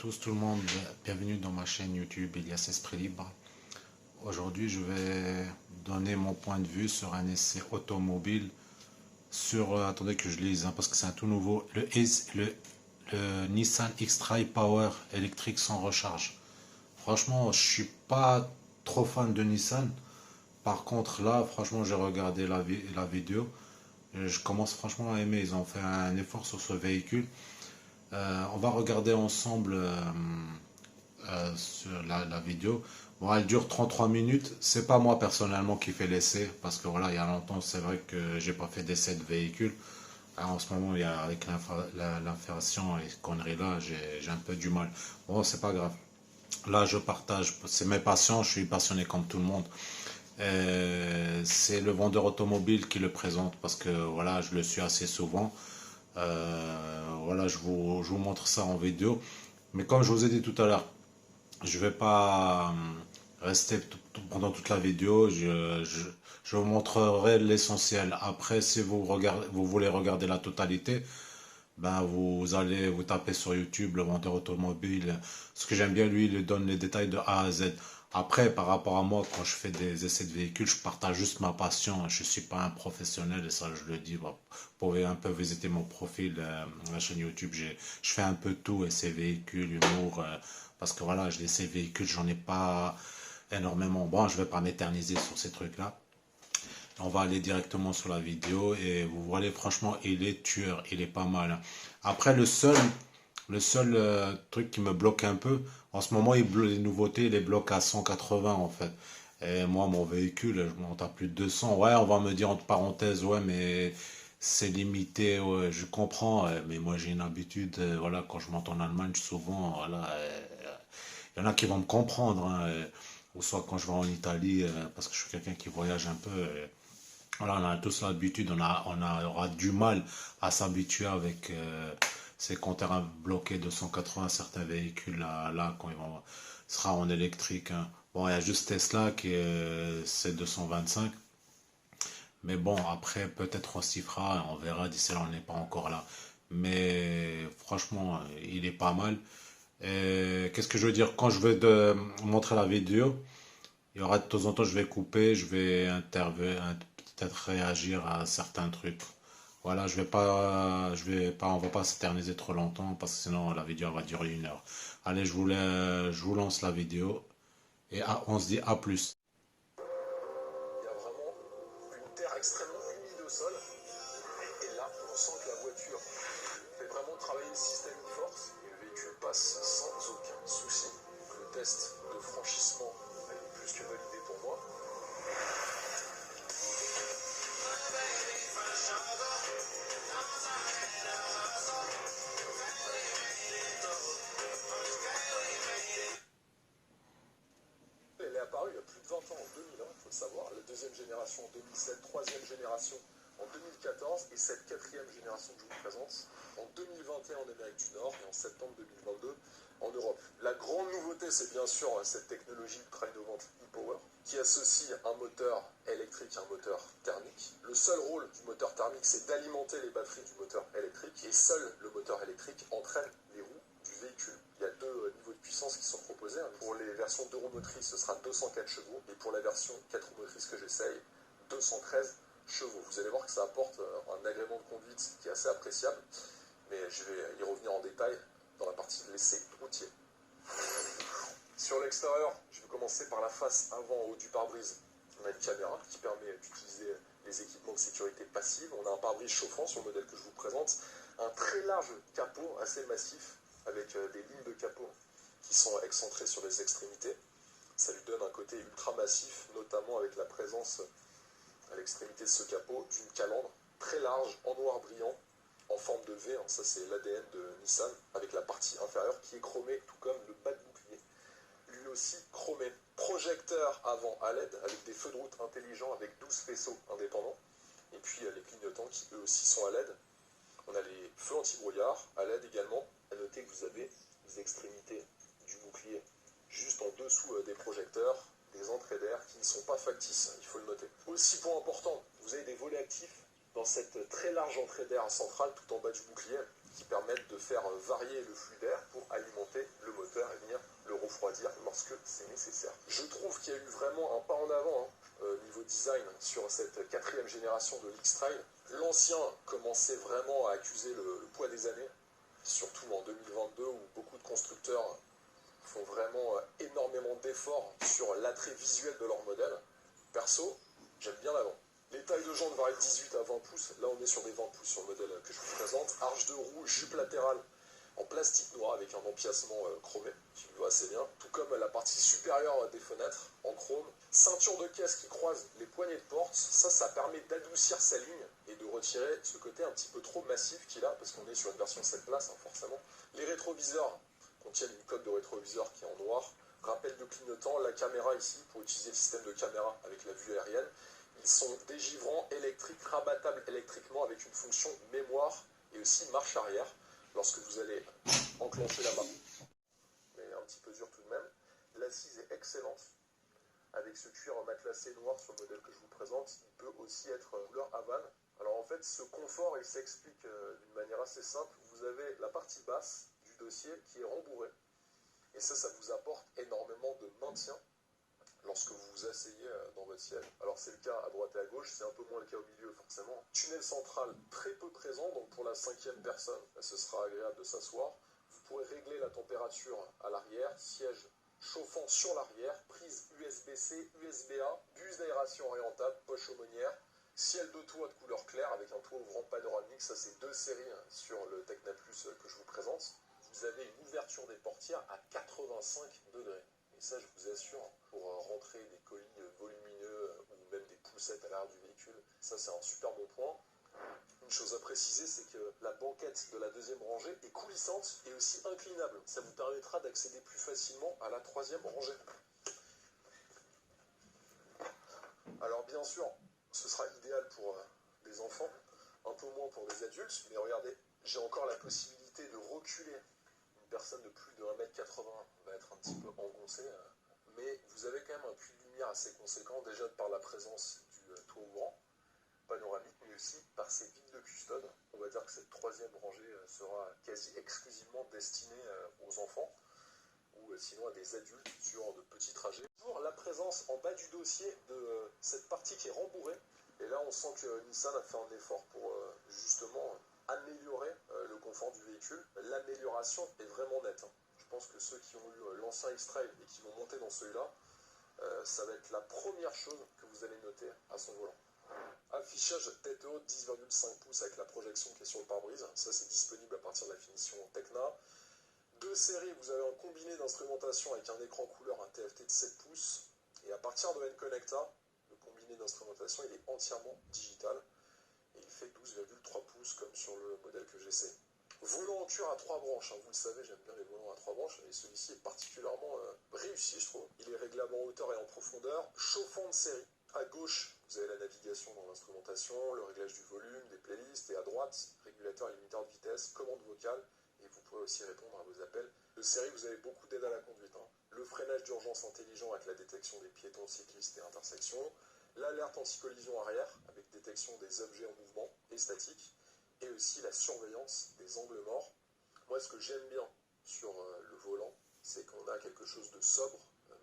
tous, tout le monde, bienvenue dans ma chaîne YouTube Elias Esprit Libre. Aujourd'hui, je vais donner mon point de vue sur un essai automobile sur, attendez que je lise, parce que c'est un tout nouveau, le Nissan X-Trail Power électrique sans recharge. Franchement, je suis pas trop fan de Nissan. Par contre, là, franchement, j'ai regardé la vidéo. Je commence franchement à aimer. Ils ont fait un effort sur ce véhicule. On va regarder ensemble sur la vidéo. Bon, elle dure 33 minutes. C'est pas moi personnellement qui fais l'essai parce que voilà, il y a longtemps, c'est vrai que j'ai pas fait d'essai de véhicule. En ce moment, avec l'inflation et ces conneries là, j'ai un peu du mal. Bon, c'est pas grave. Là, je partage. C'est mes passions. Je suis passionné comme tout le monde. C'est le vendeur automobile qui le présente parce que voilà, je le suis assez souvent. Voilà, je vous montre ça en vidéo. Mais comme je vous ai dit tout à l'heure, je vais pas rester pendant toute la vidéo. Je vous montrerai l'essentiel. Après, si vous voulez regarder la totalité, ben vous allez vous taper sur YouTube le vendeur automobile. Ce que j'aime bien, lui, il donne les détails de A à Z. Après, par rapport à moi, quand je fais des essais de véhicules, je partage juste ma passion. Je suis pas un professionnel et ça, je le dis. Bah, vous pouvez un peu visiter mon profil, la chaîne YouTube. Je fais un peu tout, essais véhicules, humour, parce que voilà, je essais véhicules, j'en ai pas énormément. Bon, je vais pas m'éterniser sur ces trucs-là. On va aller directement sur la vidéo et vous voyez, franchement, il est tueur, il est pas mal, hein. Après, le seul truc qui me bloque un peu, en ce moment, les nouveautés, il les bloque à 180 en fait. Et moi, mon véhicule, je monte à plus de 200. Ouais, on va me dire entre parenthèses, ouais, mais c'est limité, ouais, je comprends. Mais moi, j'ai une habitude, voilà, quand je monte en Allemagne, souvent, voilà, il y en a qui vont me comprendre, hein, ou soit quand je vais en Italie, parce que je suis quelqu'un qui voyage un peu. Voilà, on a tous l'habitude, aura du mal à s'habituer avec ces compteurs bloqués de 180 certains véhicules là quand sera en électrique, hein. Bon, il y a juste Tesla qui est c'est 225, mais bon, après peut-être on s'y fera, on verra, d'ici là on n'est pas encore là. Mais franchement, il est pas mal. Et qu'est-ce que je veux dire? Quand je vais montrer la vidéo, il y aura de temps en temps, je vais couper, je vais intervenir, peut-être réagir à certains trucs. Voilà, on va pas s'éterniser trop longtemps parce que sinon la vidéo va durer 1 heure. Allez, je vous lance la vidéo et on se dit à plus. Il y a vraiment une terre extrêmement humide au sol. Et là, on sent que la voiture fait vraiment travailler le système e-force. Et le véhicule passe sans aucun souci. Le test de franchissement est plus que validé pour moi. Elle est apparue il y a plus de 20 ans, en 2001, il faut le savoir. La deuxième génération en 2007, troisième génération en 2014 et cette quatrième génération que je vous présente en 2021 en Amérique du Nord et en septembre 2022 en Europe. La grande nouveauté, c'est bien sûr cette technologie ultra innovante e-Power qui associe un moteur électrique et un moteur thermique. Le seul rôle du moteur thermique, c'est d'alimenter les batteries du moteur électrique et seul le moteur électrique entraîne les roues du véhicule. Il y a deux niveaux de puissance qui sont proposés. Pour les versions 2 roues motrices, ce sera 204 chevaux et pour la version 4 roues motrices que j'essaye, 213 chevaux. Vous allez voir que ça apporte un agrément de conduite qui est assez appréciable, mais je vais y revenir en détail dans la partie de l'essai routier. Sur l'extérieur, je vais commencer par la face avant en haut du pare-brise. On a une caméra qui permet d'utiliser les équipements de sécurité passive. On a un pare-brise chauffant sur le modèle que je vous présente. Un très large capot, assez massif, avec des lignes de capot qui sont excentrées sur les extrémités. Ça lui donne un côté ultra massif, notamment avec la présence à l'extrémité de ce capot d'une calandre très large, en noir brillant, en forme de V, ça c'est l'ADN de Nissan, avec la partie inférieure qui est chromée, tout comme le bas de bouclier, lui aussi chromé. Projecteur avant à LED, avec des feux de route intelligents avec 12 faisceaux indépendants, et puis les clignotants qui eux aussi sont à LED. On a les feux anti-brouillard à LED également. À noter que vous avez les extrémités du bouclier juste en dessous des projecteurs, des entrées d'air qui ne sont pas factices, il faut le noter. Aussi point important, vous avez des volets actifs dans cette très large entrée d'air centrale tout en bas du bouclier qui permettent de faire varier le flux d'air pour alimenter le moteur. vraiment un pas en avant niveau design sur cette quatrième génération de l'X-Trail. L'ancien commençait vraiment à accuser le poids des années, surtout en 2022 où beaucoup de constructeurs font vraiment énormément d'efforts sur l'attrait visuel de leur modèle. Perso, j'aime bien l'avant. Les tailles de jantes varient de 18 à 20 pouces. Là, on est sur des 20 pouces sur le modèle que je vous présente. Arche de roue, jupe latérale en plastique noir avec un empiècement chromé, qui lui va assez bien. Tout comme la partie supérieure des fenêtres en chrome. Ceinture de caisse qui croise les poignées de porte. Ça permet d'adoucir sa ligne et de retirer ce côté un petit peu trop massif qu'il a, parce qu'on est sur une version 7 places, forcément. Les rétroviseurs contiennent une coque de rétroviseur qui est en noir. Rappel de clignotant, la caméra ici, pour utiliser le système de caméra avec la vue aérienne. Ils sont dégivrants électriques, rabattables électriquement avec une fonction mémoire et aussi marche arrière lorsque vous allez enclencher la main. Mais un petit peu dur tout de même. L'assise est excellente avec ce cuir matelassé noir sur le modèle que je vous présente. Il peut aussi être couleur Havane. Alors en fait, ce confort, il s'explique d'une manière assez simple. Vous avez la partie basse du dossier qui est rembourrée. Et ça vous apporte énormément de maintien lorsque vous vous asseyez dans votre siège. Alors c'est le cas à droite et à gauche, c'est un peu moins le cas au milieu forcément. Tunnel central très peu présent, donc pour la 5e personne, ce sera agréable de s'asseoir. Vous pourrez régler la température à l'arrière, siège chauffant sur l'arrière, prise USB-C, USB-A, bus d'aération orientable, poche aumônière, ciel de toit de couleur claire avec un toit ouvrant panoramique. Ça c'est 2 séries sur le Tecna Plus que je vous présente. Vous avez une ouverture des portières à 85 degrés. Et ça, je vous assure, pour rentrer des colis volumineux ou même des poussettes à l'arrière du véhicule, ça c'est un super bon point. Une chose à préciser, c'est que la banquette de la 2e rangée est coulissante et aussi inclinable. Ça vous permettra d'accéder plus facilement à la 3e rangée. Alors bien sûr, ce sera idéal pour des enfants, un peu moins pour des adultes, mais regardez, j'ai encore la possibilité de reculer. Une personne de plus de 1m80 va être un petit peu engoncée, mais vous avez quand même un puits de lumière assez conséquent, déjà par la présence du toit ouvrant panoramique, mais aussi par ces vitres de custode. On va dire que cette 3e rangée sera quasi exclusivement destinée aux enfants, ou sinon à des adultes sur de petits trajets. Pour la présence en bas du dossier de cette partie qui est rembourrée, et là on sent que Nissan a fait un effort pour justement améliorer le confort du véhicule. L'amélioration est vraiment nette. Je pense que ceux qui ont eu l'ancien X-Trail et qui vont monter dans celui-là, ça va être la première chose que vous allez noter à son volant. Affichage tête haute 10,5 pouces avec la projection qui est sur le pare-brise. Ça c'est disponible à partir de la finition Tecna. 2 séries, vous avez un combiné d'instrumentation avec un écran couleur, un TFT de 7 pouces. Et à partir de N-Connecta, le combiné d'instrumentation, il est entièrement digital. Et il fait 12,3 pouces comme sur le modèle que j'essaie. Volant en cuir à 3 branches, vous le savez, j'aime bien les volants à 3 branches, et celui-ci est particulièrement réussi, je trouve. Il est réglable en hauteur et en profondeur, chauffant de série. À gauche, vous avez la navigation dans l'instrumentation, le réglage du volume, des playlists, et à droite, régulateur et limiteur de vitesse, commande vocale, et vous pouvez aussi répondre à vos appels. De série, vous avez beaucoup d'aide à la conduite. Le freinage d'urgence intelligent avec la détection des piétons, cyclistes et intersections, l'alerte anti-collision arrière avec détection des objets en mouvement et statique, et aussi la surveillance des angles morts. Moi, ce que j'aime bien sur le volant, c'est qu'on a quelque chose de sobre,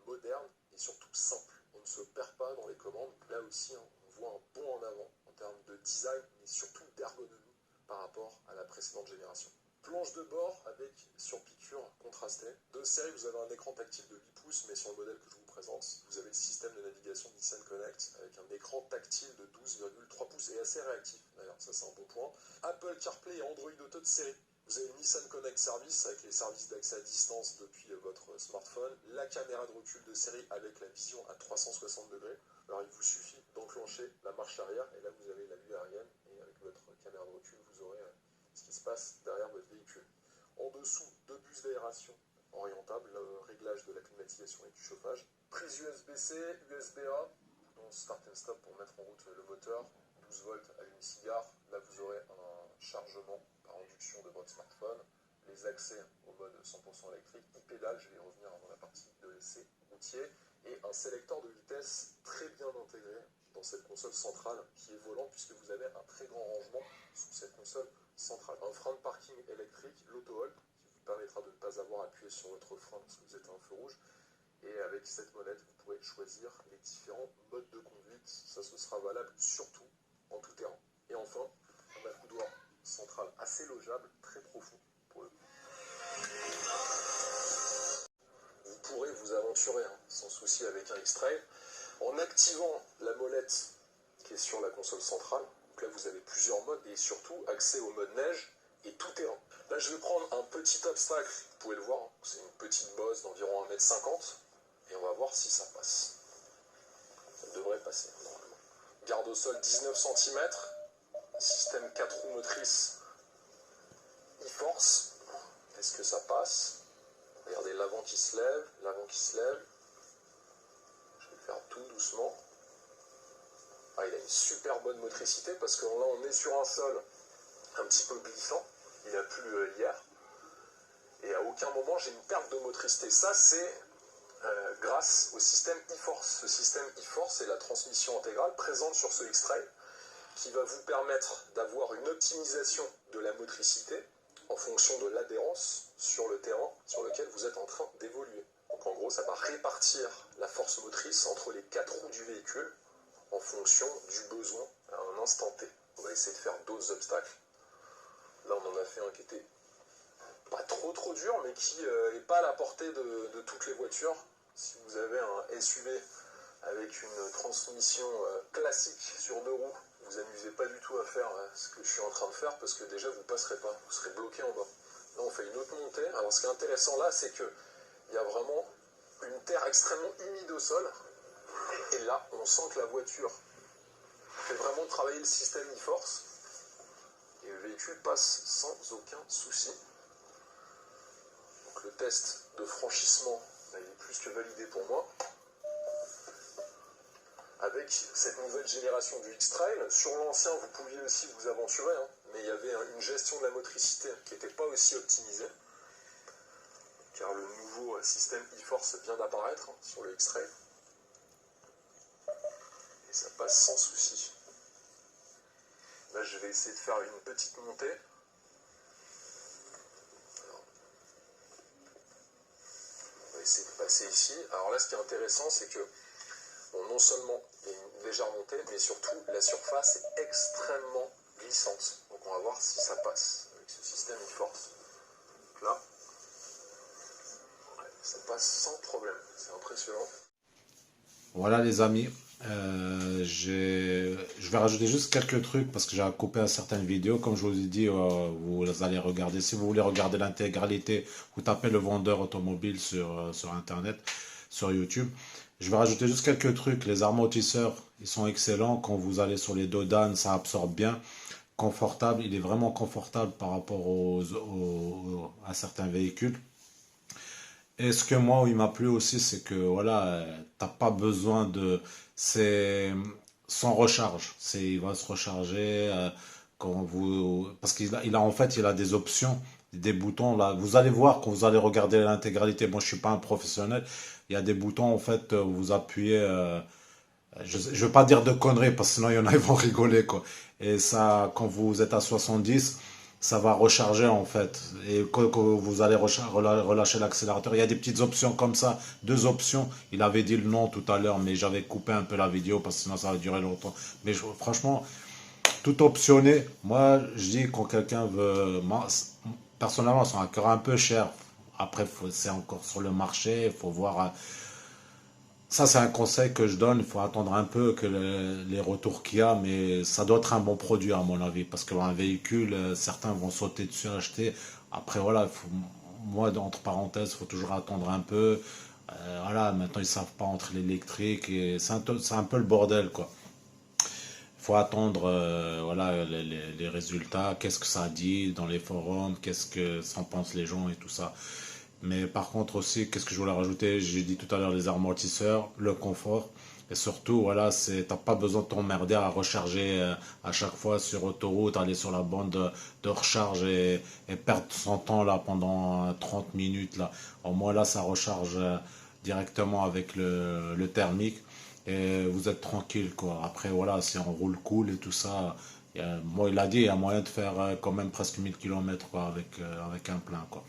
moderne et surtout simple. On ne se perd pas dans les commandes. Là aussi, on voit un bond en avant en termes de design, mais surtout d'ergonomie par rapport à la précédente génération. Planche de bord avec surpiqûre contrastée. De série, vous avez un écran tactile de 8 pouces, mais sur le modèle que je vous présente, vous avez le système de navigation Nissan Connect avec un écran tactile de 12,3 pouces et assez réactif. D'ailleurs, ça c'est un bon point. Apple CarPlay et Android Auto de série. Vous avez Nissan Connect Service avec les services d'accès à distance depuis votre smartphone, la caméra de recul de série avec la vision à 360 degrés. Alors il vous suffit d'enclencher la marche arrière et là vous avez la vue aérienne et avec votre caméra de recul vous aurez ce qui se passe derrière votre véhicule. En dessous, 2 bus d'aération orientables, le réglage de la climatisation et du chauffage. Prise USB-C, USB-A, donc start and stop pour mettre en route le moteur, 12 volts allume-cigare. Là vous aurez un chargement par induction de votre smartphone, les accès au mode 100% électrique, e-pédale, je vais y revenir avant la partie de l'essai routier, et un sélecteur de vitesse très bien intégré dans cette console centrale qui est volant puisque vous avez un très grand rangement sous cette console centrale. Un frein de parking électrique, l'auto-hold, qui vous permettra de ne pas avoir appuyé sur votre frein lorsque vous êtes à un feu rouge, Et avec cette molette, vous pourrez choisir les différents modes de conduite. Ça, ce sera valable surtout en tout terrain. Et enfin, un accoudoir central assez logeable, très profond pour le coup. Vous pourrez vous aventurer sans souci avec un X-Trail en activant la molette qui est sur la console centrale. Donc là, vous avez plusieurs modes et surtout accès au mode neige et tout terrain. Là, je vais prendre un petit obstacle, vous pouvez le voir, c'est une petite bosse d'environ 1,50 m et on va voir si ça passe. Ça devrait passer normalement. Garde au sol 19 cm, système 4 roues motrices e-force. Est-ce que ça passe? Regardez l'avant qui se lève, l'avant qui se lève. Je vais le faire tout doucement. Ah, il a une super bonne motricité parce que là on est sur un sol un petit peu glissant. Il a plu hier. Et à aucun moment j'ai une perte de motricité. Ça c'est grâce au système e-force. Ce système e-force est la transmission intégrale présente sur ce X-Trail qui va vous permettre d'avoir une optimisation de la motricité en fonction de l'adhérence sur le terrain sur lequel vous êtes en train d'évoluer. Donc en gros, ça va répartir la force motrice entre les 4 roues du véhicule en fonction du besoin à un instant T. On va essayer de faire d'autres obstacles. Là, on en a fait un qui était pas trop dur, mais qui n'est pas à la portée de toutes les voitures. Si vous avez un SUV avec une transmission classique sur 2 roues, vous amusez pas du tout à faire ce que je suis en train de faire parce que déjà vous passerez pas, vous serez bloqué en bas. Là on fait une autre montée. Alors ce qui est intéressant là, c'est que il y a vraiment une terre extrêmement humide au sol et là on sent que la voiture fait vraiment travailler le système e-force et le véhicule passe sans aucun souci. Donc le test de franchissement là, il est plus que validé pour moi. Avec cette nouvelle génération du X-Trail, sur l'ancien vous pouviez aussi vous aventurer, mais il y avait une gestion de la motricité qui n'était pas aussi optimisée, car le nouveau système e-force vient d'apparaître sur le X-Trail, et ça passe sans souci. Là je vais essayer de faire une petite montée. Alors, on va essayer de passer ici. Alors là ce qui est intéressant c'est que bon, non seulement il y a une légère montée, mais surtout la surface est extrêmement glissante. Donc on va voir si ça passe avec ce système e-force. Là, ouais, ça passe sans problème. C'est impressionnant. Voilà les amis, je vais rajouter juste quelques trucs parce que j'ai coupé à certaines vidéos. Comme je vous ai dit, vous allez regarder. Si vous voulez regarder l'intégralité, vous tapez le vendeur automobile sur Internet, sur YouTube. Je vais rajouter juste quelques trucs. Les amortisseurs, ils sont excellents. Quand vous allez sur les dos d'âne, ça absorbe bien. Confortable, il est vraiment confortable par rapport à certains véhicules. Et ce que moi, il m'a plu aussi, c'est que voilà, t'as pas besoin de. C'est sans recharge. Il va se recharger quand vous. Parce en fait, il a des options, des boutons là. Vous allez voir quand vous allez regarder l'intégralité. Moi, je suis pas un professionnel. Il y a des boutons en fait, vous appuyez. Je ne veux pas dire de conneries parce que sinon il y en a qui vont rigoler quoi. Et ça, quand vous êtes à 70, ça va recharger en fait. Et quand vous allez relâcher l'accélérateur, il y a des petites options comme ça, 2 options. Il avait dit le nom tout à l'heure, mais j'avais coupé un peu la vidéo parce que sinon ça va durer longtemps. Mais franchement, tout optionné. Moi, je dis quand quelqu'un veut. Moi, personnellement, c'est encore un peu cher. Après, c'est encore sur le marché, il faut voir. Ça, c'est un conseil que je donne. Il faut attendre un peu que les retours qu'il y a, mais ça doit être un bon produit, à mon avis. Parce qu'un véhicule, certains vont sauter dessus, acheter. Après, voilà, moi, entre parenthèses, il faut toujours attendre un peu. Voilà, maintenant, ils ne savent pas entre l'électrique. C'est un peu le bordel, quoi. Il faut attendre voilà, les résultats. Qu'est-ce que ça dit dans les forums? Qu'est-ce que s'en pensent les gens et tout ça. Mais par contre aussi, qu'est-ce que je voulais rajouter? J'ai dit tout à l'heure les amortisseurs, le confort. Et surtout, voilà, t'as pas besoin de t'emmerder à recharger à chaque fois sur autoroute, aller sur la bande de recharge et perdre son temps là pendant 30 minutes là. Au moins là, ça recharge directement avec le thermique et vous êtes tranquille quoi. Après voilà, si on roule cool et tout ça, moi il a dit, il y a moyen de faire quand même presque 1000 km quoi, avec un plein quoi.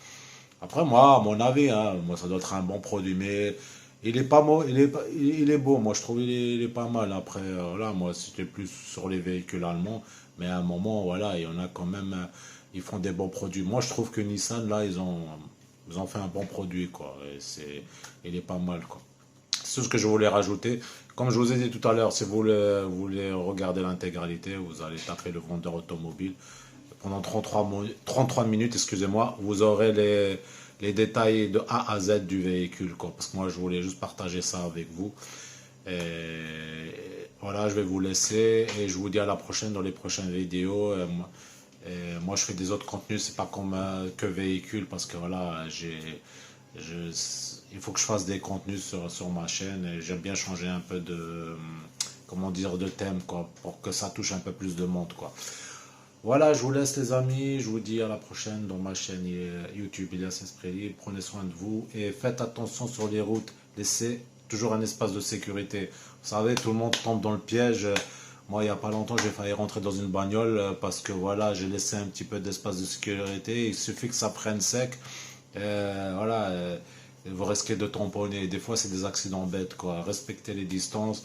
Après, moi, à mon avis, hein, moi, ça doit être un bon produit, mais Il est pas beau, il est beau, moi je trouve il est pas mal. Après, voilà, moi c'était plus sur les véhicules allemands, mais à un moment, voilà, il y en a quand même, ils font des bons produits. Moi je trouve que Nissan, là, ils ont fait un bon produit, quoi. Et il est pas mal, quoi. C'est ce que je voulais rajouter. Comme je vous ai dit tout à l'heure, si vous voulez regarder l'intégralité, vous allez taper le vendeur automobile. Pendant 33 minutes, excusez-moi, vous aurez les détails de A à Z du véhicule, quoi. Parce que moi, je voulais juste partager ça avec vous. Et voilà, je vais vous laisser et je vous dis à la prochaine dans les prochaines vidéos. Moi, je fais des autres contenus, c'est pas comme que véhicule parce que voilà, il faut que je fasse des contenus sur ma chaîne et j'aime bien changer un peu de, comment dire, de thème, quoi, pour que ça touche un peu plus de monde, quoi. Voilà, je vous laisse les amis, je vous dis à la prochaine dans ma chaîne YouTube Ilias Esprit Libre. Prenez soin de vous et faites attention sur les routes, laissez toujours un espace de sécurité. Vous savez, tout le monde tombe dans le piège. Moi, il n'y a pas longtemps, j'ai failli rentrer dans une bagnole parce que voilà, j'ai laissé un petit peu d'espace de sécurité. Il suffit que ça prenne sec. Voilà, vous risquez de tamponner. Des fois, c'est des accidents bêtes, quoi. Respectez les distances.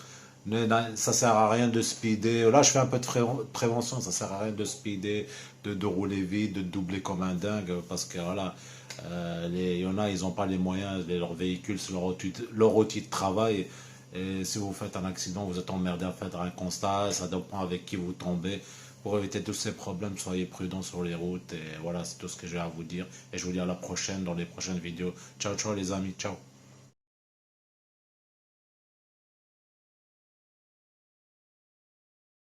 Ça sert à rien de speeder. Là, je fais un peu de prévention. Ça sert à rien de speeder, de rouler vite, de doubler comme un dingue. Parce que voilà, il y en a, ils n'ont pas les moyens. Leur véhicule, c'est leur outil de travail. Et si vous faites un accident, vous êtes emmerdé à faire un constat. Ça dépend avec qui vous tombez. Pour éviter tous ces problèmes, soyez prudents sur les routes. Et voilà, c'est tout ce que j'ai à vous dire. Et je vous dis à la prochaine dans les prochaines vidéos. Ciao, ciao les amis. Ciao.